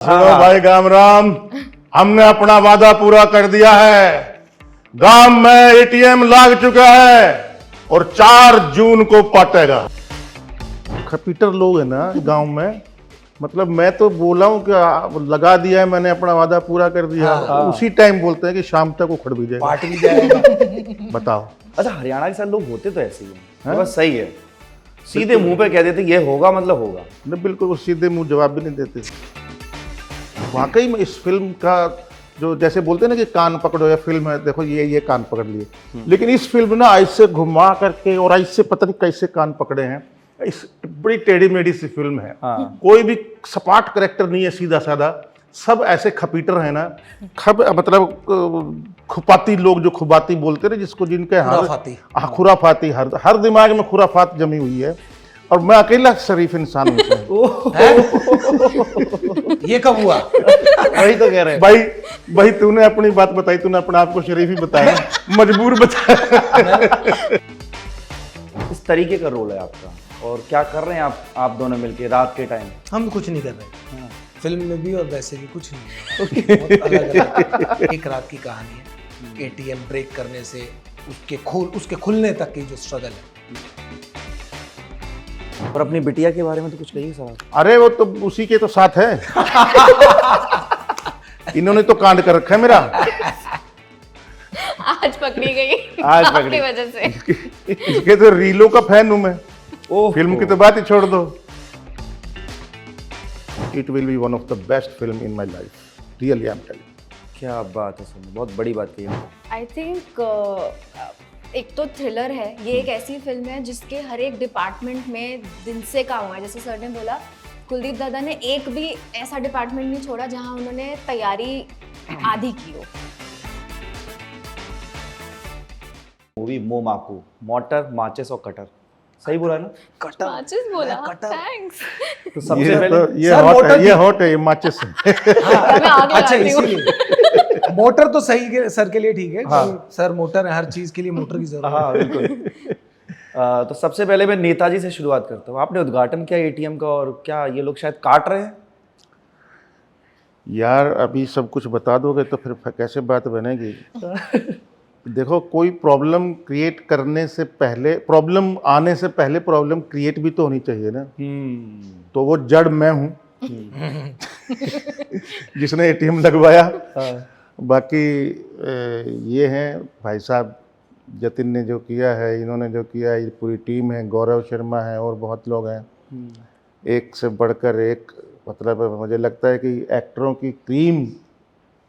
सुनो भाई गामराम, हमने अपना वादा पूरा कर दिया है। गांव में एटीएम लग चुका है और 4 जून को पटेगा। खपीटर लोग है ना गांव में, मतलब मैं तो बोला हूँ कि लगा दिया है मैंने, अपना वादा पूरा कर दिया। उसी टाइम बोलते हैं कि शाम तक उखड़ भी जाएगा, पार्ट भी जाएगा। बताओ। अच्छा, हरियाणा के साथ लोग होते तो ऐसे ही हैं, बस सही है, सीधे मुंह पे कह देते ये होगा मतलब होगा। नहीं, बिल्कुल वो सीधे मुंह जवाब भी नहीं देते। वाकई में इस फिल्म का जो जैसे बोलते हैं ना कि कान पकड़ो, या फिल्म है देखो ये कान पकड़ लिए, लेकिन इस फिल्म ना ऐसे घुमा करके और ऐसे पता नहीं कैसे कान पकड़े हैं। इस बड़ी टेढ़ी मेढ़ी सी फिल्म है। कोई भी सपाट करेक्टर नहीं है, सीधा साधा, सब ऐसे खपीटर है ना, मतलब खुपाती लोग, जो खुबाती बोलते हैं ना, जिसको जिनके खुराफाती हर दिमाग में खुराफात जमी हुई है। और मैं अकेला शरीफ इंसान हूँ इसमें। ये कब हुआ? वही तो कह रहे हैं भाई तूने अपनी बात बताई, तूने अपने आप को शरीफ ही बताया, मजबूर बताया। इस तरीके का रोल है आपका, और क्या कर रहे हैं आप दोनों मिलके रात के टाइम? हम कुछ नहीं कर रहे, फिल्म में भी और वैसे भी कुछ नहीं। बहुत अलग एक रात की कहानी है। एटीएम ब्रेक करने से उसके खुलने तक की जो स्ट्रगल है। और अपनी बिटिया के बारे में तो कुछ कहिए सर। अरे वो तो उसी के तो साथ है। इन्होंने तो कांड कर रखा है मेरा। आज पकड़ी गई, आज आपकी वजह से। इसके तो रीलों का फैन हूं मैं। फिल्म की तो बात ही छोड़ दो। It will be one of the best film in my life, really I am telling. क्या बात है सर, बहुत बड़ी बात कही है। आई थिंक एक तो थ्रिलर है ये, एक ऐसी फिल्म है जिसके हर एक डिपार्टमेंट में दिन से काम हुआ है। जैसे सर ने बोला, कुलदीप दादा ने एक भी ऐसा डिपार्टमेंट नहीं छोड़ा जहां उन्होंने तैयारी आधी की हो। मूवी मोमाकू, मोटर, माचिस और कटर, सही बोला ना? कटर, माचिस बोला, थैंक्स। तो सबसे पहले ये हॉट है, ये माचिस है। मैं आग अच्छा लगाती हूँ। इसीलिए मोटर तो सही सर के लिए ठीक है। सर मोटर है, हर चीज के लिए मोटर की जरूरत है। हाँ बिल्कुल। तो सबसे पहले मैं नेताजी से शुरुआत करता हूँ। आपने उद्घाटन किया एटीएम का, और क्या ये लोग शायद काट रहे हैं? यार अभी सब कुछ बता दोगे तो फिर कैसे बात बनेगी। देखो, कोई प्रॉब्लम क्रिएट करने से पहले, प्रॉब्लम आने से पहले प्रॉब्लम क्रिएट भी तो होनी चाहिए ना। तो वो जड़ मैं हूँ जिसने एटीएम लगवाया। बाकी ये हैं भाई साहब जतिन ने जो किया है, इन्होंने जो किया है, ये पूरी टीम है, गौरव शर्मा है और बहुत लोग हैं, एक से बढ़कर एक। मतलब मुझे लगता है कि एक्टरों की टीम,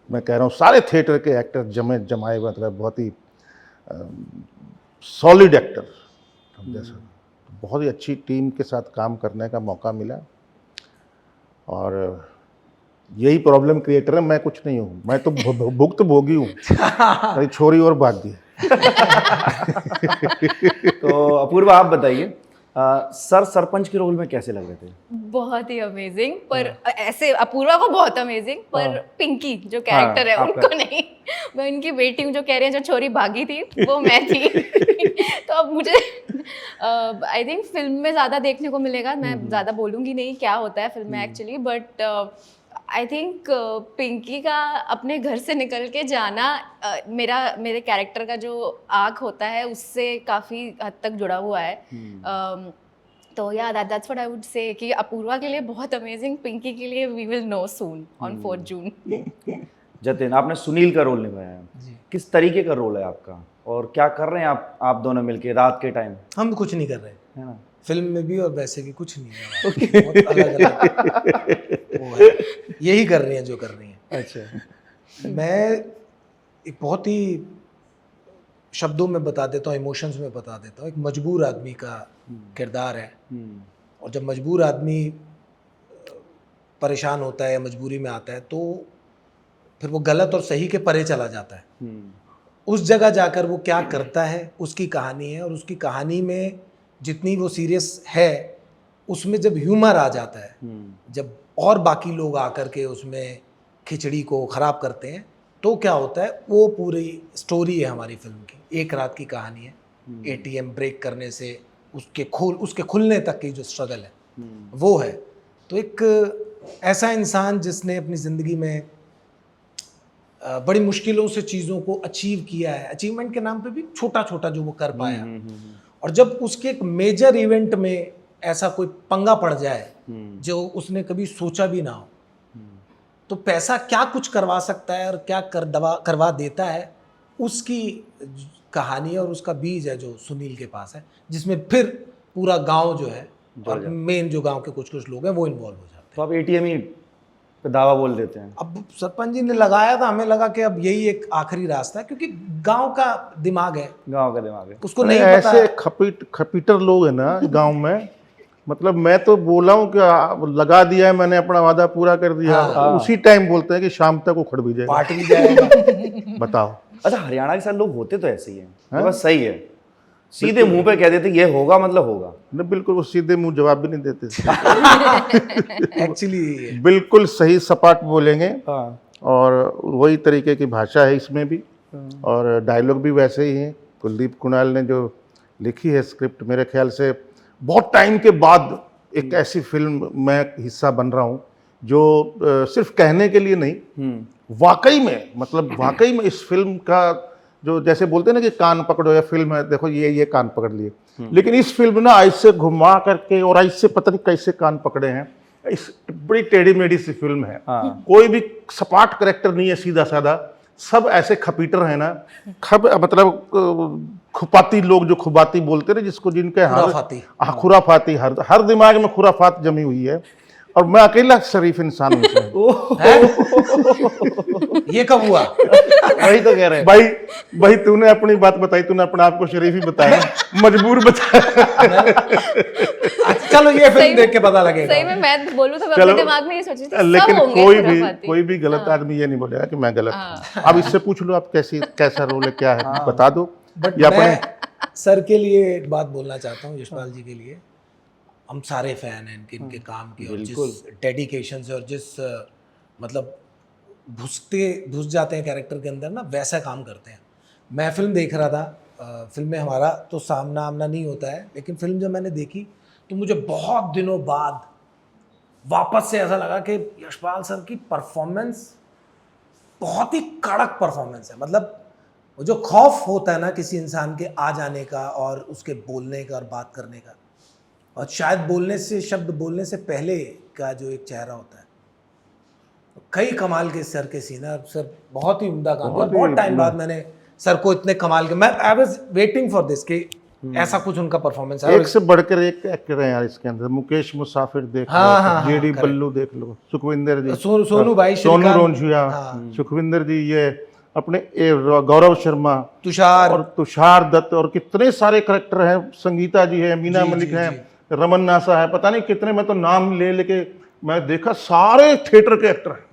मैं कह रहा हूँ सारे थिएटर के एक्टर जमाए, मतलब बहुत ही सॉलिड एक्टर जैसा। बहुत ही अच्छी टीम के साथ काम करने का मौका मिला, और यही प्रॉब्लम क्रिएटर है, मैं कुछ नहीं हूँ। मैं तो भुक्तभोगी हूँ। मेरी छोरी और भाग दी। तो अपूर्वा आप बताइए, सर सरपंच के रोल में कैसे लग रहे थे? बहुत ही अमेजिंग, पर ऐसे अपूर्वा को बहुत अमेजिंग, पर पिंकी जो कैरेक्टर है उनको नहीं। मैं उनकी बेटी हूँ, जो कह रहे हैं जो छोरी भागी थी वो मैं थी। तो अब मुझे आई थिंक फिल्म में ज़्यादा देखने को मिलेगा। मैं ज़्यादा बोलूँगी नहीं क्या होता है फिल्म में actually, but I think Pinky का अपने घर से निकल के जाना मेरे कैरेक्टर का जो आर्क होता है उससे काफ़ी हद तक जुड़ा हुआ है। तो या that's what I would say कि अपूर्वा के लिए बहुत अमेजिंग, पिंकी के लिए we will know soon on 4 June. Jatin, आपने सुनील का रोल निभाया है, किस तरीके का रोल है आपका, और क्या कर रहे हैं आप दोनों मिलके रात के टाइम? हम कुछ नहीं कर रहे, है ना? फिल्म में भी और वैसे भी कुछ नहीं है। बहुत अलग वो है, यही कर रही हैं जो कर रही हैं। अच्छा। मैं एक बहुत ही शब्दों में बता देता हूँ, इमोशंस में बता देता हूँ। एक मजबूर आदमी का किरदार है, और जब मजबूर आदमी परेशान होता है या मजबूरी में आता है तो फिर वो गलत और सही के परे चला जाता है। उस जगह जाकर वो क्या करता है उसकी कहानी है, और उसकी कहानी में जितनी वो सीरियस है उसमें जब ह्यूमर आ जाता है, जब और बाकी लोग आकर के उसमें खिचड़ी को ख़राब करते हैं, तो क्या होता है, वो पूरी स्टोरी है हमारी फिल्म की। एक रात की कहानी है। एटीएम ब्रेक करने से उसके खुलने तक की जो स्ट्रगल है वो है। तो एक ऐसा इंसान जिसने अपनी ज़िंदगी में बड़ी मुश्किलों से चीज़ों को अचीव किया है, अचीवमेंट के नाम पे भी छोटा छोटा जो वो कर पाया, और जब उसके एक मेजर इवेंट में ऐसा कोई पंगा पड़ जाए जो उसने कभी सोचा भी ना हो, तो पैसा क्या कुछ करवा सकता है और क्या करवा देता है, उसकी कहानी और उसका बीज है जो सुनील के पास है, जिसमें फिर पूरा गांव जो है और मेन जो गांव के कुछ कुछ लोग हैं वो इन्वॉल्व हो जाते हैं। तो आप एटीएम ही पे दावा बोल देते हैं? अब सरपंच जी ने लगाया था, हमें लगा कि अब यही एक आखिरी रास्ता है, क्योंकि गांव का दिमाग है, गांव का दिमाग है, उसको नहीं पता। ऐसे खपीटर लोग हैं ना गांव में, मतलब मैं तो बोला हूँ कि लगा दिया है मैंने, अपना वादा पूरा कर दिया, उसी टाइम बोलते हैं कि शाम तक उखड़ भी जाएगा, पार्ट भी जाएगा। बताओ। अच्छा, हरियाणा के साथ लोग होते तो ऐसे ही हैं, ये बस सही है, सीधे मुंह पे कह देते ये होगा मतलब होगा। नहीं, बिल्कुल वो सीधे मुंह जवाब भी नहीं देते एक्चुअली बिल्कुल सही सपाट बोलेंगे, हाँ। और वही तरीके की भाषा है इसमें भी, और डायलॉग भी वैसे ही हैं। कुलदीप कुणाल ने जो लिखी है स्क्रिप्ट, मेरे ख्याल से बहुत टाइम के बाद एक ऐसी फिल्म मैं हिस्सा बन रहा हूँ जो सिर्फ कहने के लिए नहीं, वाकई में, मतलब वाकई में इस फिल्म का जो, जैसे बोलते हैं ना कि कान पकड़ो, या फिल्म है देखो ये कान पकड़ लिए, लेकिन इस फिल्म ना ऐसे घुमा करके और ऐसे पता नहीं कैसे कान पकड़े हैं। इस बड़ी टेढ़ी मेढ़ी सी फिल्म है, कोई भी सपाट करेक्टर नहीं है, सीधा साधा, सब ऐसे खपीटर हैं ना, मतलब खुपाती लोग, जो खुबाती बोलते हैं जिसको, जिनके खुराफाती हर दिमाग में खुराफात जमी हुई है, और मैं अकेला शरीफ इंसान हूँ इसमें। ये कब हुआ? वही तो कह रहे हैं भाई तूने अपनी बात बताई, तूने अपने आप को शरीफ ही बताया, मजबूर बताया। चलो ये फिल्म देख के पता लगेगा। सही में मैं बोलूं तो मैं अपने दिमाग में ये सोची थी, लेकिन सब होंगे खुराफाती। कोई भी गलत आदमी ये नहीं बोलेगा कि मैं गलत हूँ। अब इससे पूछ लो आप कैसा रोल है, क्या है, बता दो। बट मैं सर के लिए एक बात बोलना चाहता हूँ, यशपाल जी के लिए, हम सारे फैन हैं इनके काम के, और जिस डेडिकेशन से और जिस मतलब घुस जाते हैं कैरेक्टर के अंदर ना, वैसा काम करते हैं। मैं फिल्म देख रहा था, फिल्म में हमारा तो सामना आमना नहीं होता है, लेकिन फिल्म जब मैंने देखी तो मुझे बहुत दिनों बाद वापस से ऐसा लगा कि यशपाल सर की परफॉर्मेंस बहुत ही कड़क परफॉर्मेंस है। मतलब वो जो खौफ होता है ना किसी इंसान के आ जाने का और उसके बोलने का और बात करने का, और शायद शब्द बोलने से पहले का जो एक चेहरा होता है, कई कमाल के सर के सीना। सर बहुत ही उम्दा काम किया। बहुत टाइम बाद मैंने सर को इतने कमाल के, मैं I was waiting for this कि ऐसा कुछ उनका परफॉर्मेंस है। एक से बढ़कर एक एक्टर है यार इसके अंदर। मुकेश मुसाफिर देख लो, जेडी बल्लू देख लो, सुखविंदर जी, सोनू भाई, सोनू रोंझिया, सुखविंदर जी, ये अपने गौरव शर्मा, तुषार दत्त, और कितने सारे करेक्टर हैं, संगीता जी है, मीना मलिक है, रमन नासा है, पता नहीं कितने, मैं तो नाम लेके मैं देखा, सारे थिएटर के एक्टर हैं।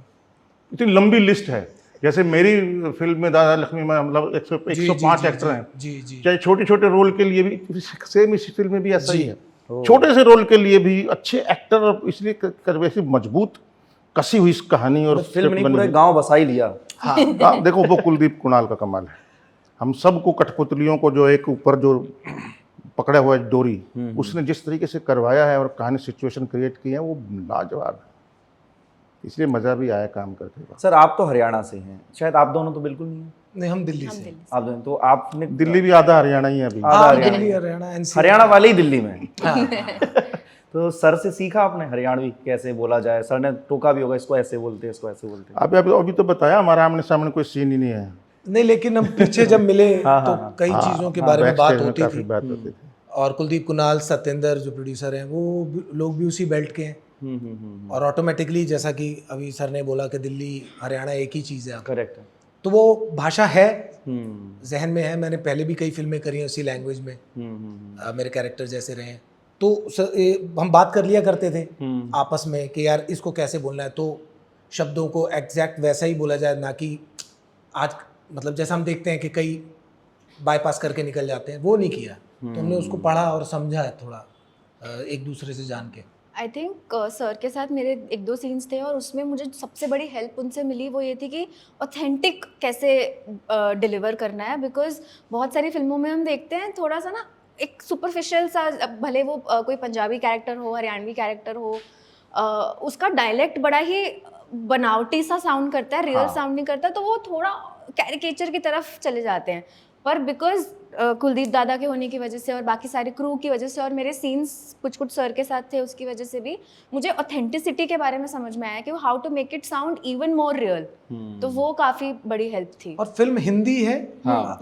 इतनी लंबी लिस्ट है। जैसे मेरी फिल्म में दादा लक्ष्मी में मतलब 105 एक्टर हैं, चाहे छोटे छोटे रोल के लिए भी, सेम इस फिल्म में भी ऐसा ही है, छोटे से रोल के लिए भी अच्छे एक्टर, इसलिए वैसी मजबूत कसी हुई इस कहानी और फिल्म ने पूरे गांव बसा ही लिया। हाँ, देखो वो कुलदीप कुणाल का कमाल है। हम सबको कठपुतलियों को जो एक ऊपर जो पकड़ा हुआ है डोरी, उसने जिस तरीके से करवाया है और कहानी सिचुएशन क्रिएट की है, वो लाजवाब है, इसलिए मज़ा भी आया काम करके। सर आप तो हरियाणा से हैं, शायद आप दोनों तो बिल्कुल नहीं हैं? नहीं, हम दिल्ली से। आप दोनों तो आपने दिल्ली भी आधा हरियाणा ही है अभी। हरियाणा वाले ही दिल्ली में। तो सर से सीखा आपने हरियाणवी कैसे बोला जाए? सर ने टोका भी होगा, इसको ऐसे बोलते हैं, इसको ऐसे बोलते हैं। अभी तो बताया, हमारा आमने सामने कोई सीन ही नहीं है। नहीं, लेकिन हम पीछे जब मिले तो कई चीज़ों के बारे में बात होती थी। और कुलदीप कुणाल, सत्येंद्र जो प्रोड्यूसर हैं, वो लोग भी उसी बेल्ट के हैं। और ऑटोमेटिकली, जैसा कि अभी सर ने बोला कि दिल्ली हरियाणा एक ही चीज़ है, करेक्ट है, तो वो भाषा है, जहन में है। मैंने पहले भी कई फिल्में करी हैं उसी लैंग्वेज में, मेरे कैरेक्टर जैसे रहे हैं। तो हम बात कर लिया करते थे आपस में कि यार इसको कैसे बोलना है, तो शब्दों को एग्जैक्ट वैसा ही बोला जाए, ना कि आज मतलब जैसा हम देखते हैं कि कई बाईपास करके निकल जाते हैं, वो नहीं किया। तो हमने उसको पढ़ा और समझा है थोड़ा, एक दूसरे से जान के। आई थिंक सर के साथ मेरे 1-2 सीन्स थे, और उसमें मुझे सबसे बड़ी हेल्प उनसे मिली वो ये थी कि ऑथेंटिक कैसे डिलीवर करना है। बिकॉज बहुत सारी फिल्मों में हम देखते हैं थोड़ा सा ना एक सुपरफिशियल सा, भले वो कोई पंजाबी कैरेक्टर हो, हरियाणवी कैरेक्टर हो, उसका डायलेक्ट बड़ा ही बनावटी सा साउंड करता है, रियल साउंड नहीं करता, तो वो थोड़ा कैरिकेचर की तरफ चले जाते हैं। पर बिकॉज कुलदीप दादा के होने की वजह से और बाकी सारे क्रू की वजह से और मेरे सीन्स कुछ सर के साथ थे, उसकी वजह से भी मुझे ऑथेंटिसिटी के बारे में समझ में आया कि how to make it sound even more real. तो वो काफी बड़ी हेल्प थी। और फिल्म हिंदी है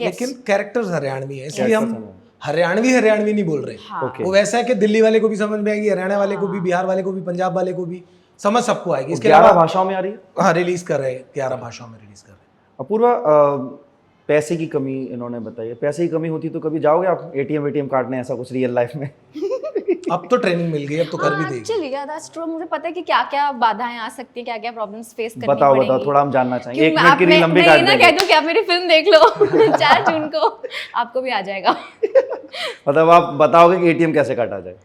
लेकिन कैरेक्टर्स हरियाणवी है, इसलिए हम हरियाणवी नहीं बोल रहे। वो वैसा है कि दिल्ली वाले को भी समझ में आएगी, हरियाणा वाले को भी, बिहार वाले को भी, पंजाब वाले को भी, समझ सबको आएगी। इसके 11 भाषाओं में आ रही है। हाँ, रिलीज कर रहे हैं, 11 भाषाओं में रिलीज कर रहे हैं। अपूर्वा, पैसे की कमी इन्होंने बताई है, पैसे की कमी होती तो कभी जाओगे आप एटीएम काटने, ऐसा कुछ रियल लाइफ में? अब तो ट्रेनिंग मिल गई, अब तो कर भी देगी। एक्चुअली या दैट्स ट्रू, मुझे पता है कि क्या-क्या बाधाएं आ सकती हैं, क्या-क्या प्रॉब्लम्स फेस करनी बताओ पड़ेंगी। बताओ, थोड़ा हम जानना चाहेंगे। क्यों 1 मिनट की रील लंबी काट मैं ना कह दूं कि आप मेरी फिल्म देख लो 4 जून को आपको भी आ जाएगा। मतलब आप बताओगे कि एटीएम कैसे काटा जाए?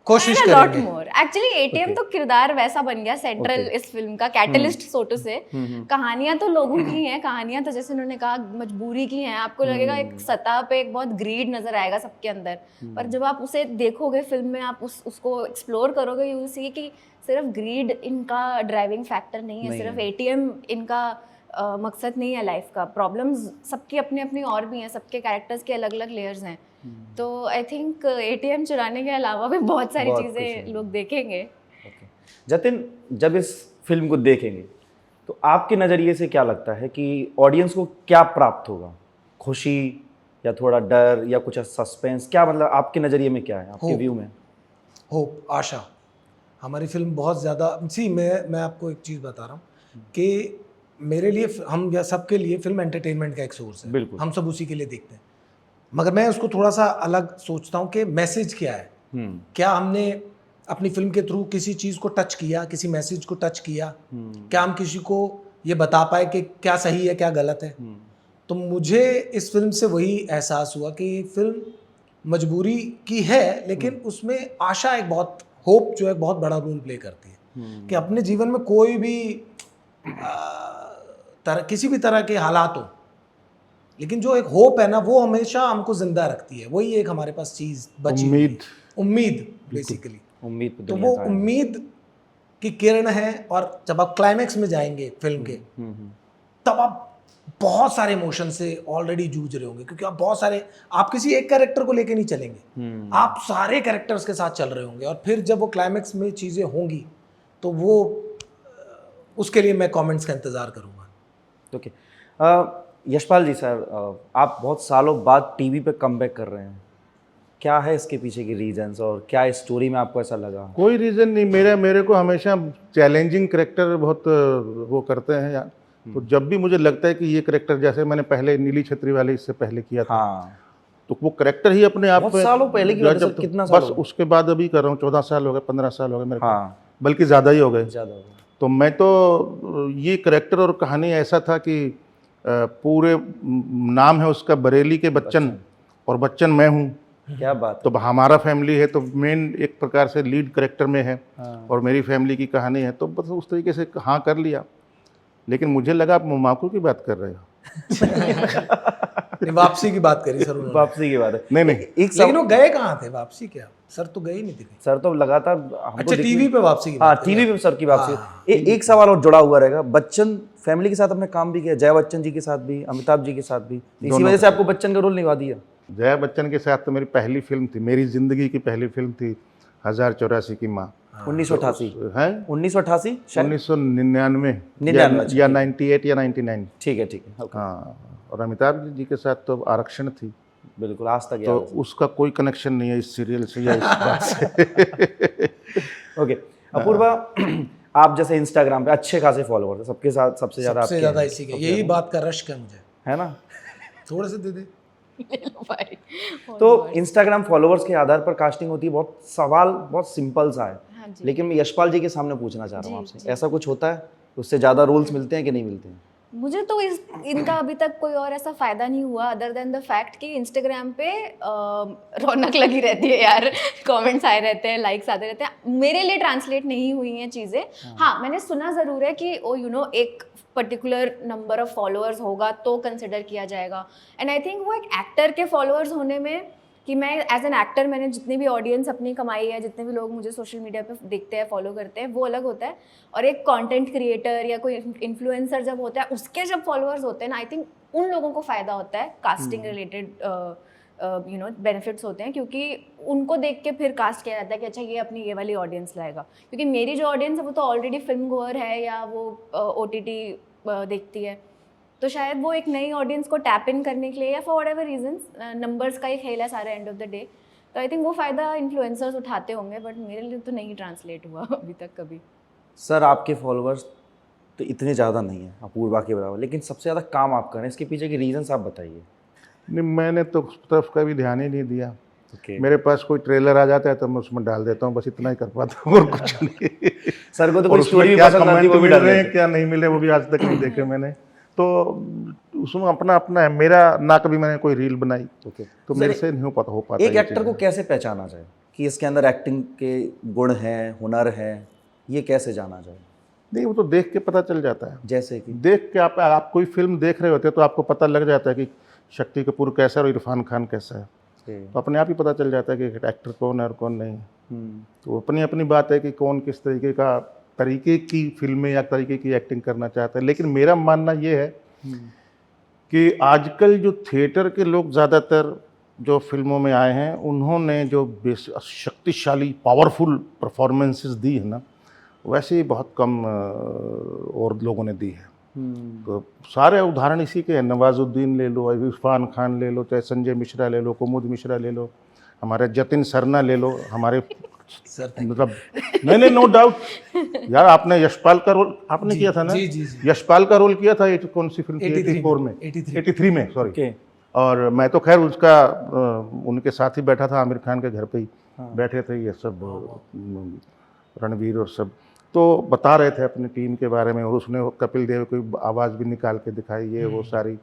कोशिश लॉट करेंगे। मोर एक्चुअली एटीएम तो किरदार वैसा बन गया सेंट्रल इस फिल्म का, कैटलिस्ट सो टू से। कहानियां तो लोगों की हैं, कहानियां तो जैसे उन्होंने कहा मजबूरी की हैं। आपको लगेगा एक सतह पे एक बहुत ग्रीड नजर आएगा सबके अंदर, पर जब आप उसे देखोगे फिल्म में, आप उसको एक्सप्लोर करोगे, यू विल सी कि सिर्फ ग्रीड इनका ड्राइविंग फैक्टर नहीं है, सिर्फ एटीएम इनका मकसद नहीं है लाइफ का। प्रॉब्लम्स सबकी अपनी अपनी और भी हैं, सबके कैरेक्टर्स के अलग अलग लेयर्स हैं। तो आई थिंक एटीएम चुराने के अलावा भी बहुत सारी चीज़ें लोग देखेंगे। जतिन, जब इस फिल्म को देखेंगे तो आपके नज़रिए से क्या लगता है कि ऑडियंस को क्या प्राप्त होगा? खुशी या थोड़ा डर या कुछ सस्पेंस, क्या मतलब आपके नज़रिए में क्या है, आपके व्यू में? होप, आशा। हमारी फिल्म बहुत ज़्यादा मैं आपको एक चीज़ बता रहा हूँ कि मेरे लिए, हम या सबके लिए फिल्म एंटरटेनमेंट का एक सोर्स है। बिल्कुल, हम सब उसी के लिए देखते हैं, मगर मैं उसको थोड़ा सा अलग सोचता हूँ कि मैसेज क्या है। क्या हमने अपनी फिल्म के थ्रू किसी चीज़ को टच किया, किसी मैसेज को टच किया? क्या हम किसी को ये बता पाए कि क्या सही है क्या गलत है? तो मुझे इस फिल्म से वही एहसास हुआ कि फिल्म मजबूरी की है, लेकिन उसमें आशा एक बहुत, होप जो है बहुत बड़ा रोल प्ले करती है। कि अपने जीवन में कोई भी किसी भी तरह के हालात हो, लेकिन जो एक होप है ना, वो हमेशा हमको जिंदा रखती है। वही एक हमारे पास चीज बची, उम्मीद बेसिकली। उम्मीद तो वो उम्मीद की किरण है। और जब आप क्लाइमैक्स में जाएंगे फिल्म के, तब आप बहुत सारे इमोशन से ऑलरेडी जूझ रहे होंगे, क्योंकि आप बहुत सारे, आप किसी एक कैरेक्टर को लेके नहीं चलेंगे, आप सारे कैरेक्टर्स के साथ चल रहे होंगे। और फिर जब वो क्लाइमैक्स में चीजें होंगी, तो वो, उसके लिए मैं कमेंट्स का इंतजार करूंगा। ओके, यशपाल जी सर, आप बहुत सालों बाद टीवी पे कमबैक कर रहे हैं, क्या है इसके पीछे की रीजंस और क्या इस स्टोरी में आपको ऐसा लगा? कोई रीज़न नहीं, मेरे को हमेशा चैलेंजिंग करेक्टर बहुत वो करते हैं यार। तो जब भी मुझे लगता है कि ये करेक्टर, जैसे मैंने पहले नीली छतरी वाले इससे पहले किया था, तो वो करेक्टर ही अपने आप में सालों पहले की वजह से, कितना साल बस उसके बाद अभी कर रहा हूँ, 14 साल हो गए, 15 साल हो गए मेरे को, बल्कि ज़्यादा ही हो गए। तो मैं तो, ये करेक्टर और कहानी ऐसा था कि पूरे नाम है उसका बरेली के बच्चन, और बच्चन मैं हूँ। क्या बात। तो हमारा फैमिली है, तो मेन एक प्रकार से लीड करेक्टर में है, और मेरी फैमिली की कहानी है, तो बस उस तरीके से हाँ कर लिया। लेकिन मुझे लगा आप मुमाकू की बात कर रहे हो। वापसी की बात करी सर उन्होंने। वापसी की बात है। नहीं लेकिन वो गए कहाँ थे? वापसी क्या, सर तो गए ही नहीं थे। सर तो लगातार, अच्छा टीवी पे वापसी की हाँ, टीवी पे सर की वापसी। एक सवाल और जुड़ा हुआ रहेगा, बच्चन फैमिली के साथ आपने काम भी किया, जया बच्चन जी के साथ भी, अमिताभ जी के साथ भी, इसी वजह से आपको बच्चन का रोल निभा दिया? जया बच्चन के साथ तो मेरी पहली फिल्म थी, मेरी जिंदगी की पहली फिल्म थी 1084 की माँ। 1988 है, 1988 1999 या 98 या 99। ठीक है हाँ, और अमिताभ जी के साथ तो आरक्षण थी। बिल्कुल, आज तक। तो उसका कोई कनेक्शन नहीं है इस सीरियल से या इस बात से। ओके, अपूर्वा, आप जैसे इंस्टाग्राम पे अच्छे खासे फॉलोअर्स हैं, सबके साथ सबसे ज़्यादा इसी के, यही बात का रश्क है मुझे, है ना? थोड़े से दे दे। तो इंस्टाग्राम फॉलोअर्स के आधार पर कास्टिंग होती है। बहुत सवाल बहुत सिंपल सा है, लेकिन मैं यशपाल जी के सामने पूछना चाह रहा हूँ आपसे, ऐसा कुछ होता है? उससे ज़्यादा रोल्स मिलते हैं कि नहीं मिलते हैं? मुझे तो इनका अभी तक कोई और ऐसा फायदा नहीं हुआ, अदर देन द फैक्ट कि इंस्टाग्राम पे रौनक लगी रहती है यार, कमेंट्स आए रहते हैं, लाइक्स आते रहते हैं। मेरे लिए ट्रांसलेट नहीं हुई हैं चीज़ें। हाँ, मैंने सुना ज़रूर है कि एक पर्टिकुलर नंबर ऑफ फॉलोअर्स होगा तो कंसिडर किया जाएगा। एंड आई थिंक वो एक एक्टर के फॉलोअर्स होने में कि मैं एज एन एक्टर मैंने जितनी भी ऑडियंस अपनी कमाई है, जितने भी लोग मुझे सोशल मीडिया पे देखते हैं, फॉलो करते हैं, वो अलग होता है। और एक कंटेंट क्रिएटर या कोई इन्फ्लुएंसर जब होता है, उसके जब फॉलोअर्स होते हैं ना, आई थिंक उन लोगों को फ़ायदा होता है, कास्टिंग रिलेटेड बेनिफिट्स होते हैं, क्योंकि उनको देख के फिर कास्ट किया जाता है कि अच्छा ये अपनी ये वाली ऑडियंस लाएगा। क्योंकि मेरी जो ऑडियंस है वो तो ऑलरेडी फिल्म गोअर है या वो OTT देखती है, तो शायद वो एक नई ऑडियंस को टैप इन करने के लिए या फॉर व्हाटएवर रीजंस, नंबर्स का ही खेल है सारा एंड ऑफ द डे, तो आई थिंक वो फ़ायदा इन्फ्लुएंसर्स उठाते होंगे, बट मेरे लिए तो नहीं ट्रांसलेट हुआ अभी तक कभी। सर आपके फॉलोअर्स तो इतने ज़्यादा नहीं हैं अपूर्वा के बराबर, लेकिन सबसे ज़्यादा काम आप करें, इसके पीछे के रीजंस आप बताइए। नहीं, मैंने तो उस तरफ कभी ध्यान ही नहीं दिया। ओके। मेरे पास कोई ट्रेलर आ जाता है तो मैं उसमें डाल देता हूँ, बस इतना ही कर पाता हूँ और कुछ नहीं। सर को तो और कोई उसमें स्टोरी भी क्या पसंद आती है कमेंट वो भी मिल डाल रहे देते हैं क्या नहीं मिले वो भी आज तक नहीं देखे मैंने, तो उसमें अपना अपना है। मेरा ना कभी मैंने कोई रील बनाई, ओके। तो मेरे से नहीं हो पाता एक ये एक्टर को चीज़ें। कैसे पहचाना जाए कि इसके अंदर एक्टिंग के गुण हैं, हुनर है, ये कैसे जाना जाए? नहीं, वो तो देख के पता चल जाता है। जैसे कि देख के आप कोई फिल्म देख रहे होते हैं तो आपको पता लग जाता है कि शक्ति कपूर कैसा है और इरफान खान कैसा है, तो अपने आप ही पता चल जाता है कि एक्टर कौन है और कौन नहीं। तो अपनी अपनी बात है कि कौन किस तरीके की फिल्में या तरीके की एक्टिंग करना चाहता है। लेकिन मेरा मानना ये है कि आजकल जो थिएटर के लोग ज़्यादातर जो फिल्मों में आए हैं, उन्होंने जो शक्तिशाली पावरफुल परफॉर्मेंसेस दी है ना, वैसे ही बहुत कम और लोगों ने दी है। तो सारे उदाहरण इसी के हैं। नवाजुद्दीन ले लो, इरफान खान ले लो, चाहे संजय मिश्रा ले लो, कुमुद मिश्रा ले लो, हमारे जतिन सरना ले लो, हमारे सर मतलब नहीं नो डाउट यार, आपने यशपाल का रोल आपने किया था ना? जी जी जी। यशपाल का रोल किया था। कौन सी फिल्म? 84 में, 83 में, सॉरी। ओके। और मैं तो खैर उसका उनके साथ ही बैठा था, आमिर खान के घर पे ही बैठे थे ये सब, रणवीर और सब, तो बता रहे थे अपनी टीम के बारे में, और उसने कपिल देव की आवाज़ भी निकाल के दिखाई, ये वो सारी।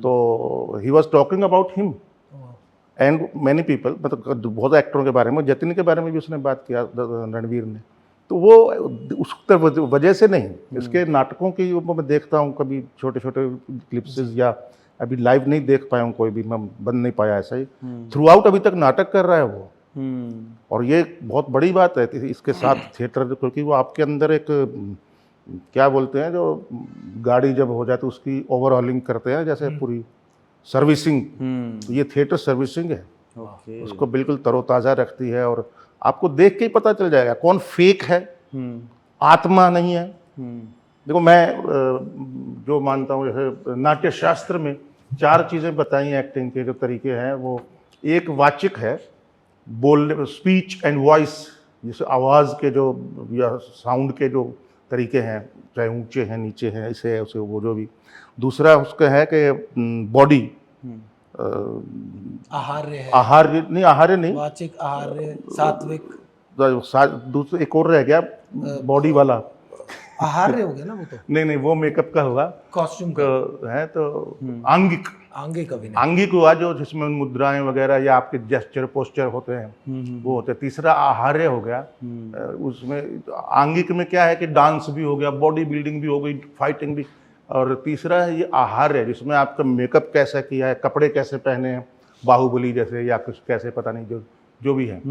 तो he was talking about him and many people, मतलब बहुत एक्टरों के बारे में, जतिन के बारे में भी उसने बात किया, रणवीर ने। तो वो उस वजह से नहीं, इसके नाटकों की मैं देखता हूँ कभी छोटे छोटे क्लिप्सेस, या अभी लाइव नहीं देख पाया हूँ कोई भी, मैं बन नहीं पाया ऐसा ही। थ्रू आउट अभी तक नाटक कर रहा है वो, और ये बहुत बड़ी बात है इसके साथ थिएटर, क्योंकि वो आपके अंदर एक क्या बोलते हैं, जो गाड़ी जब हो जाए तो उसकी ओवरऑलिंग करते हैं, जैसे पूरी सर्विसिंग, ये थिएटर सर्विसिंग है। ओके। उसको बिल्कुल तरोताज़ा रखती है, और आपको देख के ही पता चल जाएगा कौन फेक है, आत्मा नहीं है। देखो, मैं जो मानता हूँ, जैसे नाट्य शास्त्र में 4 चीज़ें बताई हैं एक्टिंग के जो तरीके हैं। वो एक वाचिक है, बोलने, स्पीच एंड वॉइस, जैसे आवाज़ के जो या साउंड के जो तरीके हैं, चाहे ऊंचे हैं, नीचे हैं, ऐसे है उसे, वो जो भी। दूसरा उसका है कि बॉडी, आहार्य है, आहार्य नहीं, वाचिक, आहार्य, सात्विक, दूसरा एक और रह गया, बॉडी वाला। आहार्य हो गया ना वो तो, नहीं, वो मेकअप का होगा, कॉस्ट्यूम का, तो है तो आंगिक, आंगिक अभिनय, आंगिक हुआ जो जिसमें मुद्राएं वगैरह या आपके जेस्चर पोस्चर होते हैं, वो होते हैं। तीसरा आहार्य हो गया, उसमें आंगिक में क्या है कि डांस भी हो गया, बॉडी बिल्डिंग भी हो गई, फाइटिंग भी। और तीसरा है ये आहार्य, जिसमें आपका मेकअप कैसा किया है, कपड़े कैसे पहने हैं, बाहुबली जैसे, या कुछ कैसे, पता नहीं जो भी है।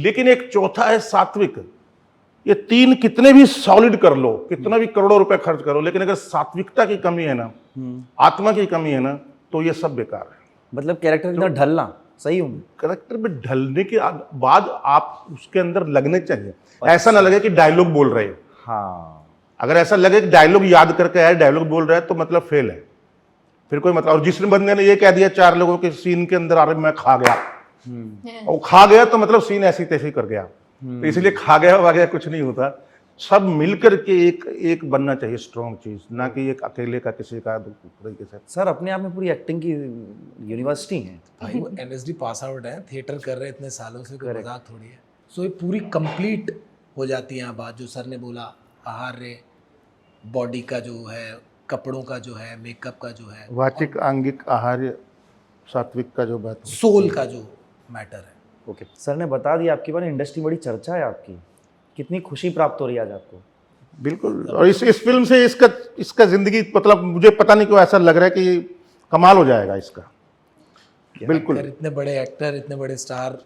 लेकिन एक चौथा है सात्विक। ये 3 कितने भी सॉलिड कर लो, कितना भी करोड़ों रुपए खर्च करो, लेकिन अगर सात्विकता की कमी है ना, आत्मा की कमी है ना, तो ये सब बेकार है। मतलब कैरेक्टर के अंदर ढलना सही हूँ? कैरेक्टर में ढलने के बाद आप उसके अंदर लगने चाहिए। ऐसा ना लगे कि डायलॉग बोल रहे हो। हाँ, अगर ऐसा लगे कि डायलॉग याद करके आए, डायलॉग बोल रहा है, तो मतलब फेल है, फिर कोई मतलब। और जिसने बंदे ने ये कह दिया 4 लोगों के सीन के अंदर, अरे मैं खा गया, और खा गया तो मतलब सीन ऐसी तैसी कर गया, तो इसलिए खा गया वागया कुछ नहीं होता। सब मिलकर के एक बनना चाहिए स्ट्रॉन्ग चीज, ना कि एक अकेले का किसी का तरीके से। सर अपने आप में पूरी एक्टिंग की यूनिवर्सिटी है भाई वो NSD पास आउट है, थिएटर कर रहे इतने सालों से, कोई मजाक थोड़ी है। सो ये पूरी कंप्लीट हो जाती है यहाँ बात, जो सर ने बोला, आहार्य, बॉडी का जो है, कपड़ों का जो है, मेकअप का जो है, वाचिक, आंगिक, आहार्य, सात्विक का जो बात है, सोल का जो मैटर है। ओके। सर ने बता दिया आपकी बारे में, इंडस्ट्री बड़ी चर्चा है आपकी, कितनी खुशी प्राप्त हो रही है आज आपको? बिल्कुल। और इस फिल्म से इसका जिंदगी, मतलब मुझे पता नहीं क्यों ऐसा लग रहा है कि कमाल हो जाएगा इसका। बिल्कुल अगर इतने बड़े एक्टर, इतने बड़े स्टार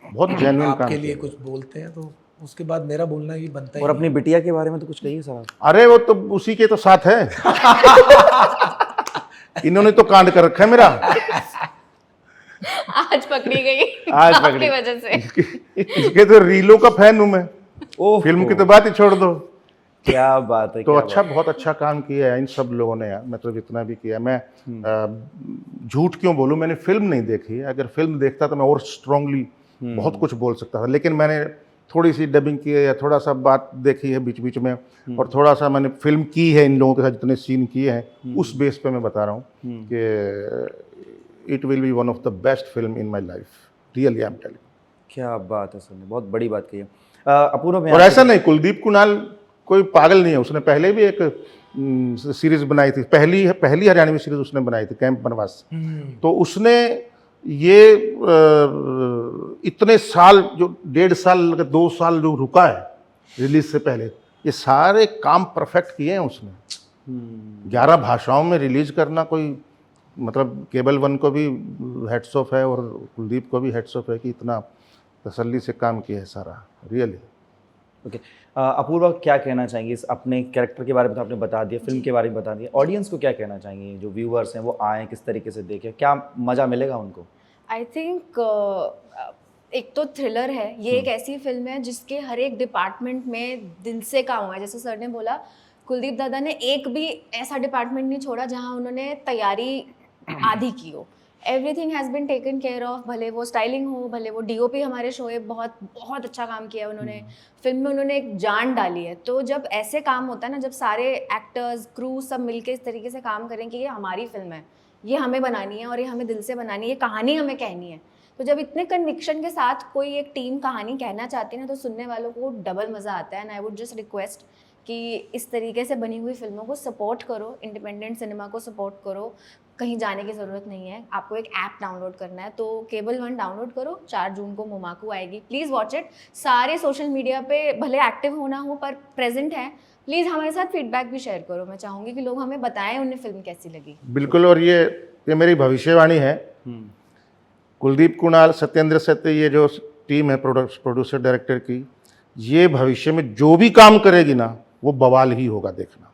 बहुत जेन्युइन काम आपके लिए किया। कुछ बोलते हैं तो उसके बाद मेरा बोलना ही बनता ही और है। अपनी बिटिया के बारे में तो कुछ कहिए सर आप। अरे वो तो उसी के तो साथ है। इन्होंने तो कांड कर रखा है मेरा। आज पकड़ी गई आज आपकी पकड़ी। वजह से। इसके तो रीलों का फैन हूं मैं। ओह फिल्म की तो बात ही छोड़ दो। क्या बात है, तो क्या अच्छा, बहुत अच्छा काम किया है इन सब लोगों ने यार, मतलब जितना भी किया। मैं झूठ क्यों बोलूं, मैंने फिल्म नहीं देखी है। अगर फिल्म देखता तो मैं और स्ट्रांगली बहुत कुछ बोल सकता था, लेकिन मैंने थोड़ी सी डबिंग की है या थोड़ा सा बात देखी है बीच बीच में, और थोड़ा सा मैंने फिल्म की है इन लोगों के साथ जितने सीन किए हैं, उस बेस पे मैं बता रहा हूँ कि it will be one of the best film in my life, really I am telling. क्या बात है सर ने, बहुत बड़ी बात कही है। अपूर्व मैं और आपसे- ऐसा नहीं, कुलदीप कुणाल कोई पागल नहीं है। उसने पहले भी एक सीरीज बनाई थी, पहली हरियाणवी सीरीज उसने बनाई थी, कैंप बनवास। तो उसने ये इतने साल, जो 1.5 साल 2 साल जो रुका है रिलीज से पहले, ये सारे काम परफेक्ट किए हैं उसने। 11 भाषाओं में रिलीज करना कोई मतलब केबल वन को भी हेड्स ऑफ है और कुलदीप को भी हेड्स ऑफ है कि इतना तसल्ली से काम किया है सारा, रियली। ओके, अपूर्वा क्या कहना चाहेंगे इस अपने कैरेक्टर के बारे में? तो आपने बता दिया, फिल्म के बारे में बता दिया, ऑडियंस को क्या कहना चाहेंगे? जो व्यूअर्स हैं वो आएँ, किस तरीके से देखें, क्या मज़ा मिलेगा उनको? आई थिंक एक तो थ्रिलर है ये, एक ऐसी फिल्म है जिसके हर एक डिपार्टमेंट में दिल से काम हुआ है। जैसे सर ने बोला, कुलदीप दादा ने एक भी ऐसा डिपार्टमेंट नहीं छोड़ा जहां उन्होंने तैयारी आधी की हो। Everything has been taken care of, भले वो स्टाइलिंग हो, भले वो डीओपी हमारे शोएब बहुत बहुत अच्छा काम किया है उन्होंने। फिल्म में उन्होंने एक जान डाली है। तो जब ऐसे काम होता है ना, जब सारे एक्टर्स क्रू सब मिलके इस तरीके से काम करें कि ये हमारी फिल्म है, ये हमें बनानी है और ये हमें दिल से बनानी है, ये कहानी हमें कहनी है, तो जब इतने कन्विक्शन के साथ कोई एक टीम कहानी कहना चाहती है ना, तो सुनने वालों को डबल मज़ा आता है। And I would just request कि इस तरीके से बनी हुई फिल्मों को सपोर्ट करो, इंडिपेंडेंट सिनेमा को सपोर्ट करो। कहीं जाने की ज़रूरत नहीं है, आपको एक ऐप डाउनलोड करना है तो केबल वन डाउनलोड करो। 4 जून को मोमाकू आएगी, प्लीज़ वॉच इट। सारे सोशल मीडिया पे भले एक्टिव होना हो पर प्रेजेंट है, प्लीज़ हमारे साथ फीडबैक भी शेयर करो। मैं चाहूँगी कि लोग हमें बताएं उन्हें फिल्म कैसी लगी। बिल्कुल, और ये मेरी भविष्यवाणी है। कुलदीप कुणाल, सत्येंद्र सत्य, ये जो टीम है प्रोड्यूसर डायरेक्टर की, ये भविष्य में जो भी काम करेगी ना, वो बवाल ही होगा देखना।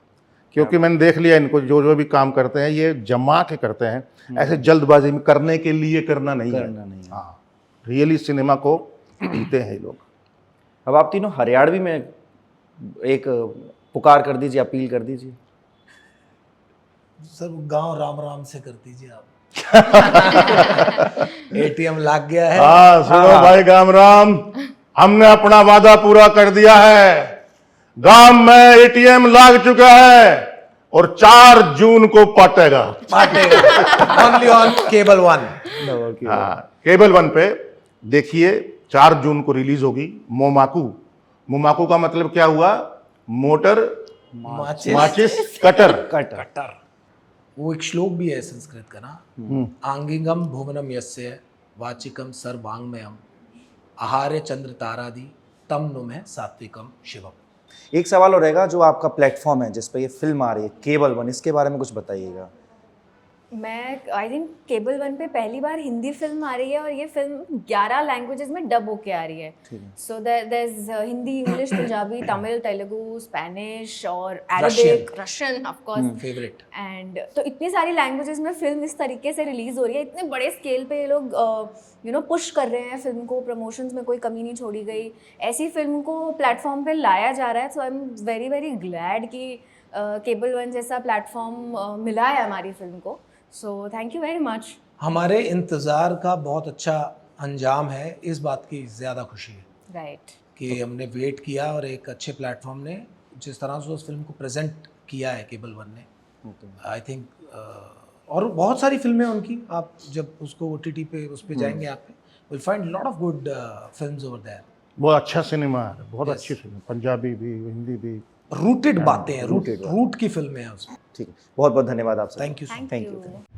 क्योंकि मैंने देख लिया इनको, जो भी काम करते हैं ये जमा के करते हैं, ऐसे जल्दबाजी में करने के लिए करना नहीं है। हाँ, रियली सिनेमा को जीते हैं ये लोग। अब आप तीनों हरियाणवी में एक पुकार कर दीजिए, अपील कर दीजिए। सर गांव राम राम से कर दीजिए आप। एटीएम लाग गया है। हाँ सुनो भाई, राम राम, हमने अपना वादा पूरा कर दिया है। गांव में एटीएम लाग चुका है और 4 जून को पाटेगा। Only on cable one. हाँ, केबल वन पे देखिए, 4 जून को रिलीज होगी मोमाकू। मोमाकू का मतलब क्या हुआ? मोटर माचिस कटर। कटर। वो एक श्लोक भी है संस्कृत का ना, आंगिगम भुवनम यस्य वाचिकम सर्वांगमयम आहार्य चंद्र तारादि तम नुमे सात्विकम शिवम। एक सवाल और रहेगा, जो आपका प्लेटफॉर्म है जिस पे ये फिल्म आ रही है, केबल वन, इसके बारे में कुछ बताइएगा। मैं आई थिंक केबल वन पे पहली बार हिंदी फिल्म आ रही है और ये फिल्म 11 लैंग्वेजेस में डब होके आ रही है। So there is Hindi, English, Punjabi, Tamil, Telugu, Spanish और Arabic, Russian of course favourite. And तो इतनी सारी लैंग्वेजेस में फिल्म इस तरीके से रिलीज हो रही है, इतने बड़े स्केल पे ये लोग पुश कर रहे हैं फिल्म को, प्रमोशंस में कोई कमी नहीं छोड़ी गई, ऐसी फिल्म को प्लेटफॉर्म पे लाया जा रहा है। So I am very very glad कि केबल वन जैसा प्लेटफॉर्म मिला है हमारी फिल्म को। So thank you very much. हमारे इंतज़ार का बहुत अच्छा अंजाम है, इस बात की ज़्यादा खुशी है राइट कि हमने वेट किया और एक अच्छे प्लेटफॉर्म ने जिस तरह से उस फिल्म को प्रेजेंट किया है केबल वन ने, आई थिंक। और बहुत सारी फिल्में उनकी, आप जब उसको OTT पे उस पे जाएंगे आप will find lot of good films over there. बहुत अच्छा सिनेमा है, बहुत अच्छी फिल्म, पंजाबी भी, हिंदी भी, रूटेड बातें हैं, रूट की फिल्में हैं उसमें। ठीक है, बहुत बहुत धन्यवाद आपसे। Thank you. Thank you.